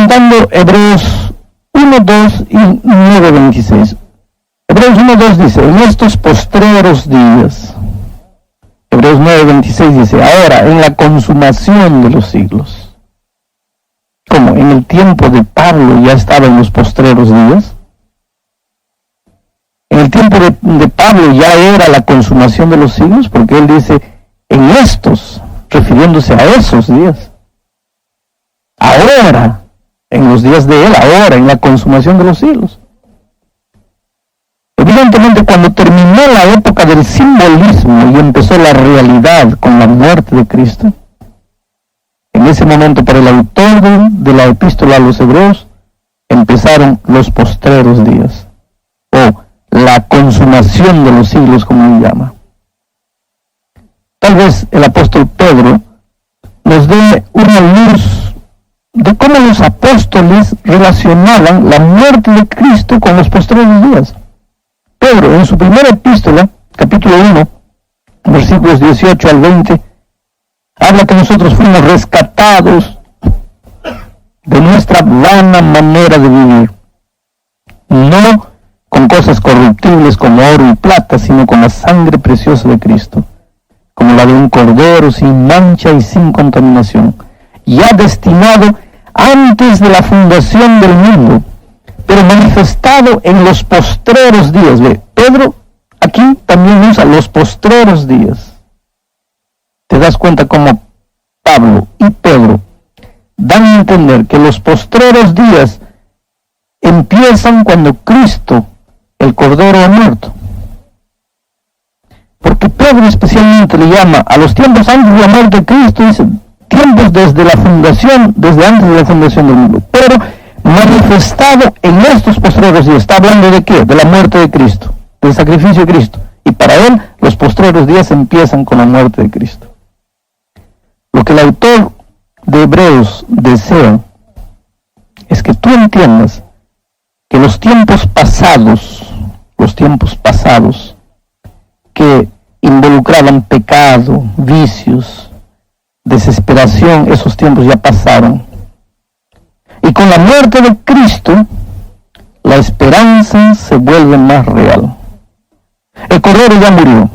comentando Hebreos 1, 2 y 9, 26. Hebreos 1, 2 dice, en estos postreros días. Hebreos 9, 26 dice, ahora, en la consumación de los siglos. ¿Cómo? ¿En el tiempo de Pablo ya estaba en los postreros días? En el tiempo de Pablo ya era la consumación de los siglos, porque él dice, en estos, refiriéndose a esos días. Ahora, en los días de él, ahora, en la consumación de los siglos. Evidentemente, cuando terminó la época del simbolismo y empezó la realidad con la muerte de Cristo, en ese momento, para el autor de la epístola a los Hebreos, empezaron los postreros días, o la consumación de los siglos, como él llama. Tal vez el apóstol Pedro nos dé una luz de cómo los apóstoles relacionaban la muerte de Cristo con los postreros días. Pedro, en su primera epístola, capítulo 1, versículos 18 al 20, habla que nosotros fuimos rescatados de nuestra vana manera de vivir, no con cosas corruptibles como oro y plata, sino con la sangre preciosa de Cristo, como la de un cordero sin mancha y sin contaminación, ya destinado antes de la fundación del mundo, pero manifestado en los postreros días. Ve, Pedro aquí también usa los postreros días. Te das cuenta cómo Pablo y Pedro dan a entender que los postreros días empiezan cuando Cristo, el Cordero, ha muerto. Porque Pedro especialmente le llama a los tiempos antes de la muerte de Cristo, dice, tiempos desde la fundación, desde antes de la fundación del mundo. Pero manifestado en estos postreros días. ¿Está hablando de qué? De la muerte de Cristo, del sacrificio de Cristo. Y para él, los postreros días empiezan con la muerte de Cristo. Lo que el autor de Hebreos desea es que tú entiendas que los tiempos pasados que involucraban pecado, vicios, desesperación, esos tiempos ya pasaron. Y con la muerte de Cristo, la esperanza se vuelve más real. El Cordero ya murió.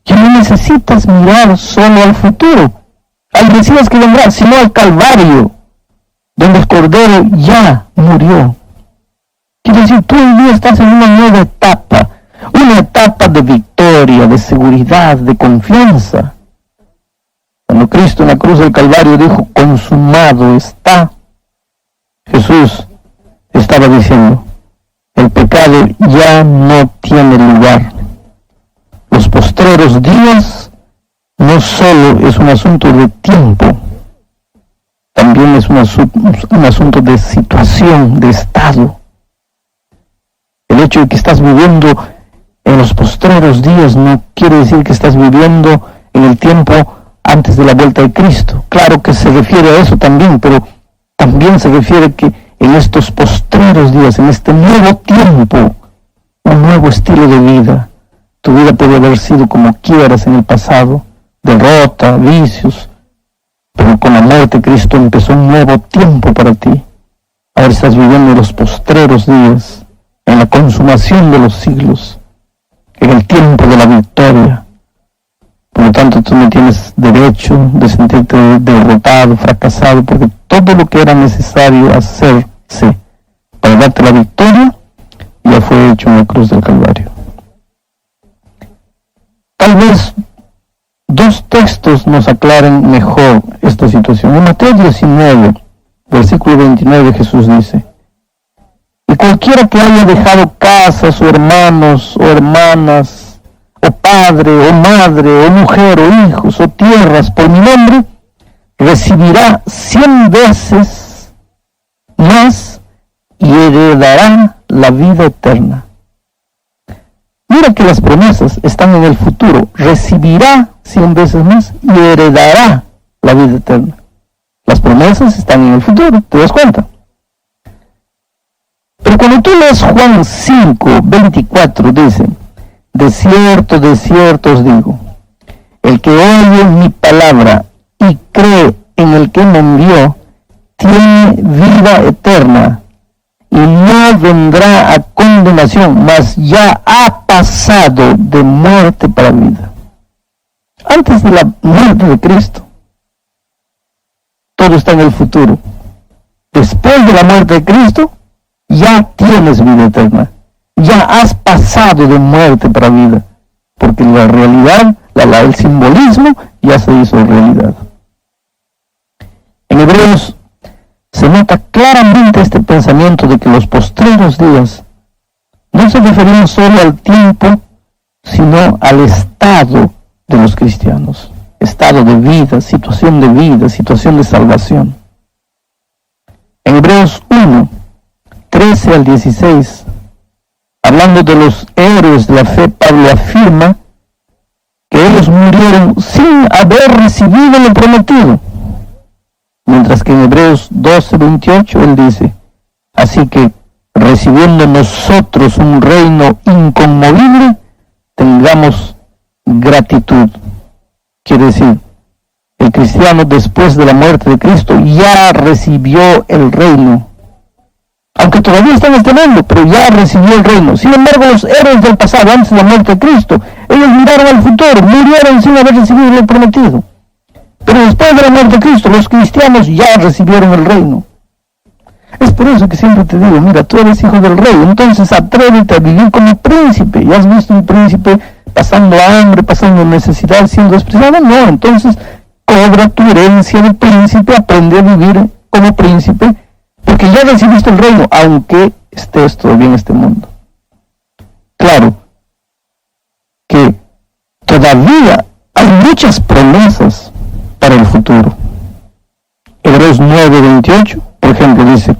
Ya no necesitas mirar solo al futuro, al Mesías que vendrá, sino al Calvario, donde el Cordero ya murió. Quiere decir, tú hoy día estás en una nueva etapa de victoria, de seguridad, de confianza. Cuando Cristo en la cruz del Calvario dijo, consumado está, Jesús estaba diciendo, el pecado ya no tiene lugar. Los postreros días no solo es un asunto de tiempo, también es un asunto de situación, de estado. El hecho de que estás viviendo en los postreros días no quiere decir que estás viviendo en el tiempo antes de la vuelta de Cristo. Claro que se refiere a eso también, pero también se refiere que en estos postreros días, en este nuevo tiempo, un nuevo estilo de vida. Tu vida puede haber sido como quieras en el pasado, derrota, vicios, pero con la muerte de Cristo empezó un nuevo tiempo para ti. Ahora estás viviendo los postreros días, en la consumación de los siglos, en el tiempo de la victoria. Por lo tanto, tú no tienes derecho de sentirte derrotado, fracasado, porque todo lo que era necesario hacerse para darte la victoria ya fue hecho en la cruz del Calvario. Tal vez dos textos nos aclaren mejor esta situación. En Mateo 19, versículo 29, Jesús dice, y cualquiera que haya dejado casas, o hermanos, o hermanas, o padre, o madre, o mujer, o hijos, o tierras, por mi nombre, recibirá 100 veces más y heredará la vida eterna. Mira que las promesas están en el futuro. Recibirá 100 veces más y heredará la vida eterna. Las promesas están en el futuro, ¿te das cuenta? Pero cuando tú lees Juan 5, 24, dice, de cierto os digo, el que oye mi palabra y cree en el que me envió, tiene vida eterna y no vendrá a condenación, mas ya ha pasado de muerte para vida. Antes de la muerte de Cristo, todo está en el futuro. Después de la muerte de Cristo, ya tienes vida eterna. Ya has pasado de muerte para vida. Porque la realidad, el simbolismo, ya se hizo realidad. En Hebreos se nota claramente este pensamiento de que los postreros días no se refieren solo al tiempo, sino al estado de los cristianos. Estado de vida, situación de salvación. En Hebreos 1, 13 al 16, hablando de los héroes de la fe, Pablo afirma que ellos murieron sin haber recibido lo prometido. Mientras que en Hebreos 12, 28, él dice, así que recibiendo nosotros un reino inconmovible, tengamos gratitud. Quiere decir, el cristiano después de la muerte de Cristo ya recibió el reino. Aunque todavía está en este mundo, pero ya recibió el reino. Sin embargo, los héroes del pasado, antes de la muerte de Cristo, ellos miraron al futuro, murieron sin haber recibido lo prometido. Pero después de la muerte de Cristo, los cristianos ya recibieron el reino. Es por eso que siempre te digo, mira, tú eres hijo del rey, entonces atrévete a vivir como príncipe. ¿Ya has visto un príncipe pasando hambre, pasando necesidad, siendo despreciado? No, entonces cobra tu herencia de príncipe, aprende a vivir como príncipe, porque ya recibiste el reino, aunque estés todavía en este mundo. Claro que todavía hay muchas promesas para el futuro. Hebreos 9, 28, por ejemplo, dice,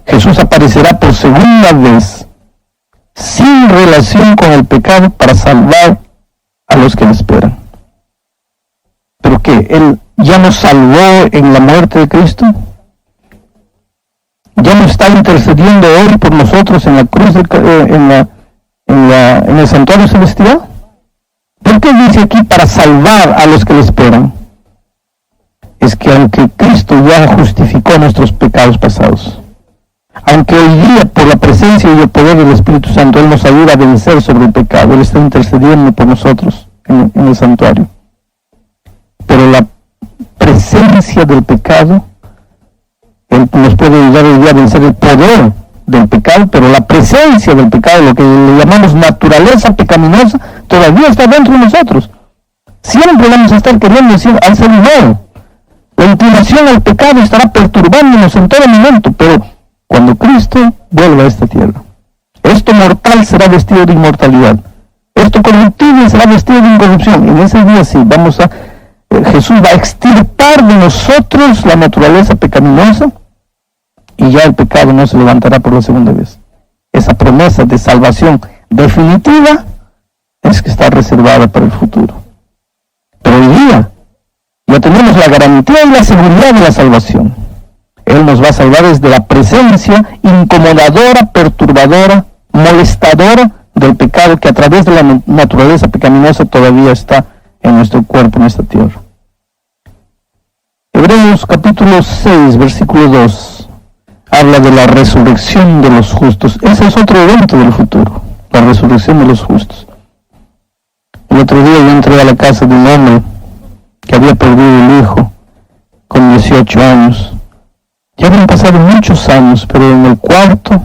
Jesús aparecerá por segunda vez, sin relación con el pecado, para salvar a los que le esperan. ¿Pero qué? ¿Él ya nos salvó en la muerte de Cristo? ¿Ya no está intercediendo hoy por nosotros en la cruz, en el santuario celestial? ¿Por qué dice aquí para salvar a los que le esperan? Es que aunque Cristo ya justificó nuestros pecados pasados, aunque hoy día por la presencia y el poder del Espíritu Santo Él nos ayuda a vencer sobre el pecado, Él está intercediendo por nosotros en el santuario, pero la presencia del pecado, Él nos puede ayudar hoy día a vencer el poder del pecado, pero la presencia del pecado, lo que le llamamos naturaleza pecaminosa, todavía está dentro de nosotros. Siempre vamos a estar queriendo decir al ser humano. La inclinación al pecado estará perturbándonos en todo momento, pero cuando Cristo vuelva a esta tierra, esto mortal será vestido de inmortalidad, esto corruptible será vestido de incorrupción. En ese día sí, Jesús va a extirpar de nosotros la naturaleza pecaminosa y ya el pecado no se levantará por la segunda vez. Esa promesa de salvación definitiva es que está reservada para el futuro. Pero hoy día ya tenemos la garantía y la seguridad de la salvación. Él nos va a salvar desde la presencia incomodadora, perturbadora, molestadora del pecado que a través de la naturaleza pecaminosa todavía está en nuestro cuerpo, en esta tierra. Hebreos capítulo 6, versículo 2, habla de la resurrección de los justos. Ese es otro evento del futuro, la resurrección de los justos. El otro día yo entré a la casa de un hombre que había perdido el hijo con 18 años. Ya habían pasado muchos años, pero en el cuarto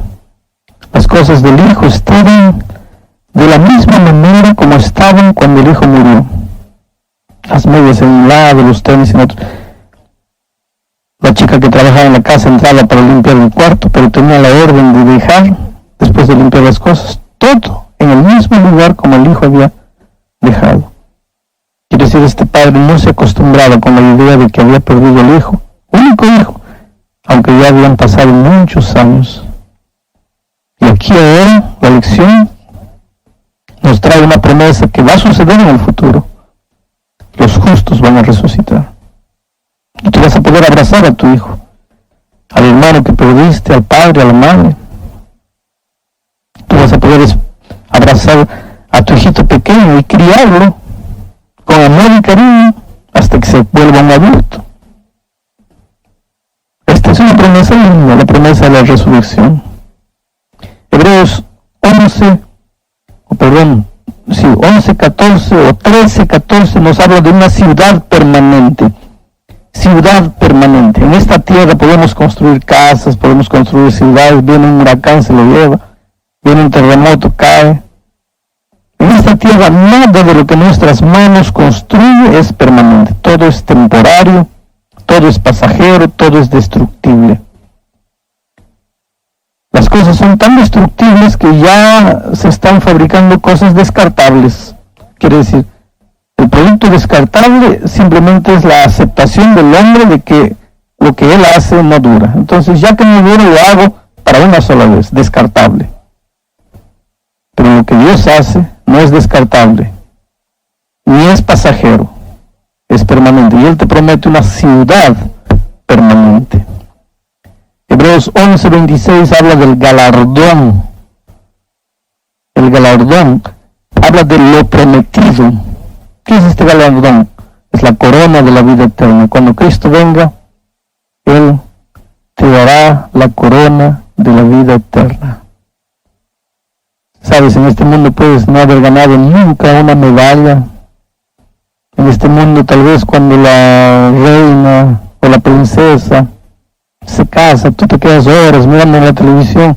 las cosas del hijo estaban de la misma manera como estaban cuando el hijo murió. Las medias en un lado, los tenis en otro. La chica que trabajaba en la casa entraba para limpiar el cuarto, pero tenía la orden de dejar, después de limpiar las cosas, todo en el mismo lugar como el hijo había dejado. Quiere decir, este padre no se acostumbraba con la idea de que había perdido el hijo, único hijo, aunque ya habían pasado muchos años. Y aquí ahora la lección nos trae una promesa que va a suceder en el futuro. Los justos van a resucitar. Y tú vas a poder abrazar a tu hijo, al hermano que perdiste, al padre, a la madre. Tú vas a poder abrazar a tu hijito pequeño y criarlo con amor y cariño hasta que se vuelva un adulto. Esta promesa linda, la promesa de la resurrección. Hebreos 11, 14 o 13, 14 nos habla de una ciudad permanente. Ciudad permanente. En esta tierra podemos construir casas, podemos construir ciudades, viene un huracán, se lo lleva, viene un terremoto, cae. En esta tierra nada de lo que nuestras manos construye es permanente. Todo es temporario, todo es pasajero, todo es destructible. Las cosas son tan destructibles que ya se están fabricando cosas descartables. Quiere decir, el producto descartable simplemente es la aceptación del hombre de que lo que él hace no dura. Entonces, ya que no dura, lo hago para una sola vez, descartable. Pero lo que Dios hace no es descartable, ni es pasajero, es permanente. Y Él te promete una ciudad permanente. Hebreos 11:26 habla del galardón. El galardón habla de lo prometido. ¿Qué es este galardón? Es la corona de la vida eterna. Cuando Cristo venga, Él te dará la corona de la vida eterna. Sabes, en este mundo puedes no haber ganado nunca una medalla. En este mundo tal vez cuando la reina o la princesa se casa, tú te quedas horas mirando en la televisión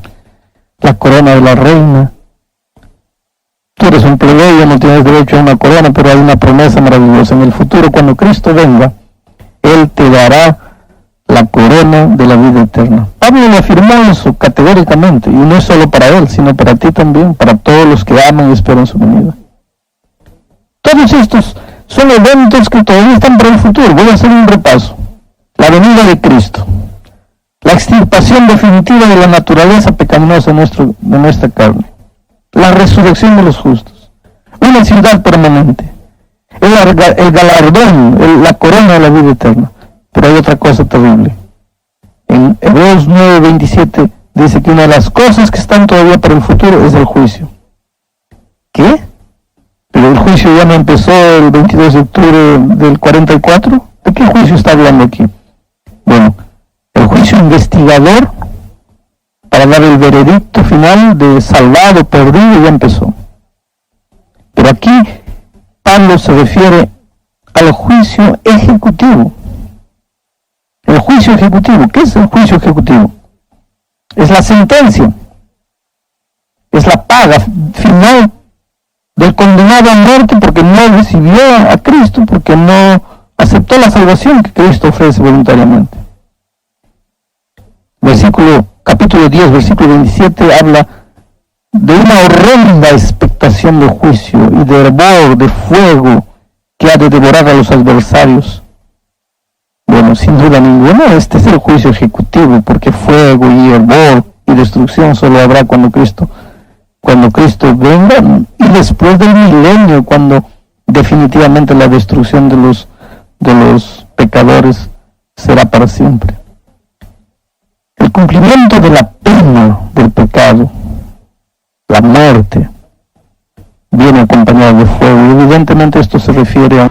la corona de la reina. Tú eres un plebeyo, no tienes derecho a una corona, pero hay una promesa maravillosa. En el futuro, cuando Cristo venga, Él te dará la corona de la vida eterna. Pablo le afirmó eso categóricamente, y no es solo para él, sino para ti también, para todos los que aman y esperan su venida. Todos estos son eventos que todavía están para el futuro. Voy a hacer un repaso. La venida de Cristo, la extirpación definitiva de la naturaleza pecaminosa de nuestra carne, la resurrección de los justos, una ciudad permanente, el galardón, la corona de la vida eterna. Pero hay otra cosa terrible. En Hebreos 9:27 dice que una de las cosas que están todavía para el futuro es el juicio. ¿Qué? Pero el juicio ya no empezó el 22 de octubre del 44. ¿De qué juicio está hablando aquí? Bueno, el juicio investigador para dar el veredicto final de salvado, perdido, ya empezó. Pero aquí Pablo se refiere al juicio ejecutivo. El juicio ejecutivo. ¿Qué es el juicio ejecutivo? Es la sentencia. Es la paga final del condenado a muerte porque no recibió a Cristo, porque no aceptó la salvación que Cristo ofrece voluntariamente. Capítulo 10, versículo 27 habla de una horrenda expectación de juicio y de hervor, de fuego que ha de devorar a los adversarios. Bueno, sin duda ninguna, este es el juicio ejecutivo, porque fuego y hervor y destrucción solo habrá cuando Cristo venga, y después del milenio, cuando definitivamente la destrucción de los pecadores será para siempre. El cumplimiento de la pena del pecado, la muerte, viene acompañado de fuego, y evidentemente esto se refiere a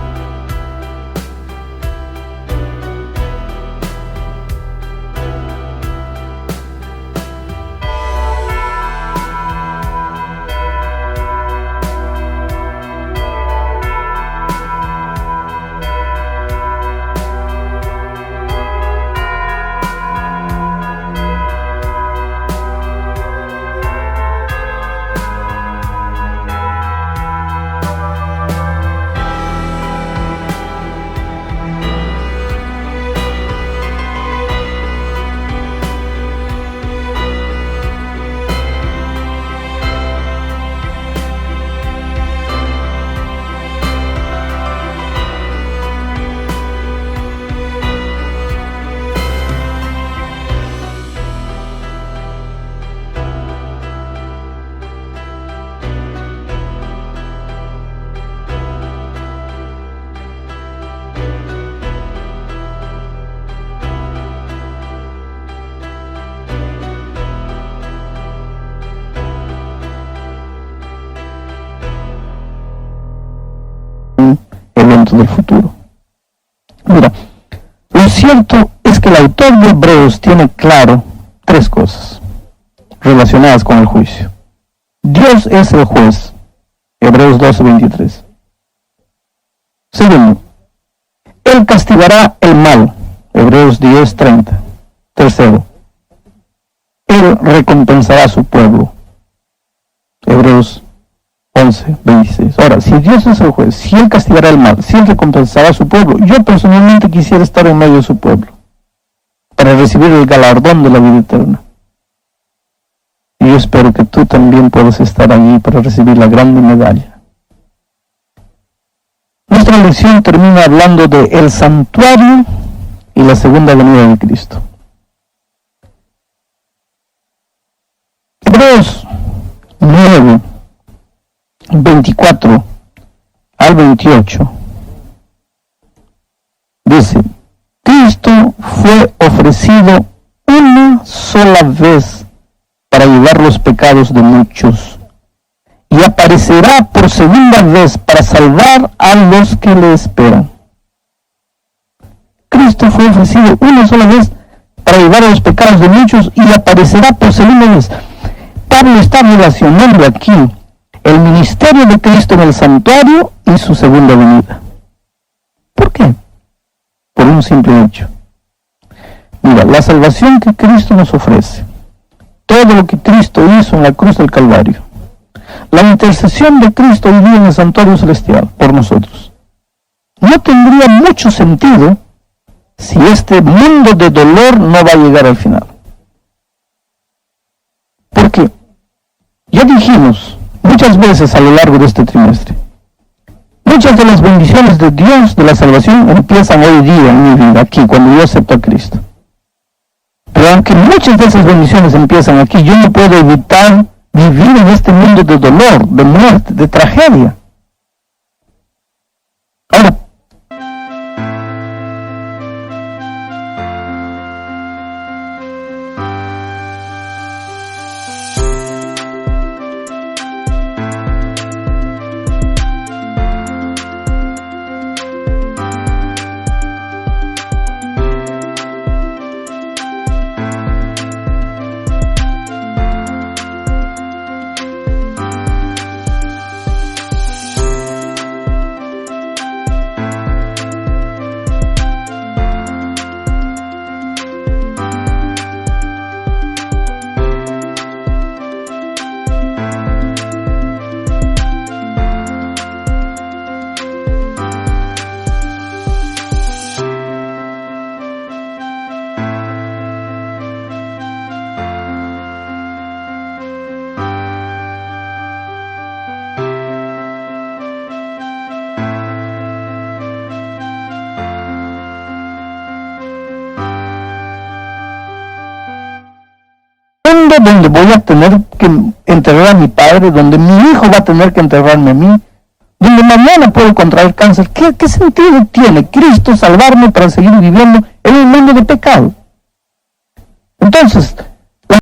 eventos del futuro. Mira, los cierto es que el autor de Hebreos tiene claro tres cosas relacionadas con el juicio. Dios es el juez, Hebreos 12:23. Segundo, Él castigará el mal, Hebreos 10:30. Tercero, Él recompensará a su pueblo, Hebreos 11:26. Ahora, si Dios es el juez, si Él castigará el mal, si Él recompensará a su pueblo, yo personalmente quisiera estar en medio de su pueblo para recibir el galardón de la vida eterna. Y yo espero que tú también puedas estar allí para recibir la grande medalla. Nuestra lección termina hablando de el santuario y la segunda venida de Cristo. Hebreos 9:24 al 28 dice: Cristo fue ofrecido una sola vez para llevar los pecados de muchos, y aparecerá por segunda vez para salvar a los que le esperan. Cristo fue ofrecido una sola vez para llevar los pecados de muchos y aparecerá por segunda vez. Pablo está relacionando aquí el ministerio de Cristo en el santuario y su segunda venida. ¿Por qué? Por un simple hecho. Mira, la salvación que Cristo nos ofrece, todo lo que Cristo hizo en la cruz del Calvario, la intercesión de Cristo hoy día en el santuario celestial por nosotros, no tendría mucho sentido si este mundo de dolor no va a llegar al final. Porque ya dijimos muchas veces a lo largo de este trimestre, muchas de las bendiciones de Dios, de la salvación, empiezan hoy día en mi vida, aquí, cuando yo acepto a Cristo. Pero aunque muchas de esas bendiciones empiezan aquí, yo no puedo evitar vivir en este mundo de dolor, de muerte, de tragedia. Ahora, donde voy a tener que enterrar a mi padre, donde mi hijo va a tener que enterrarme a mí, donde mañana puedo contraer cáncer. ¿Qué sentido tiene Cristo salvarme para seguir viviendo en un mundo de pecado? Entonces,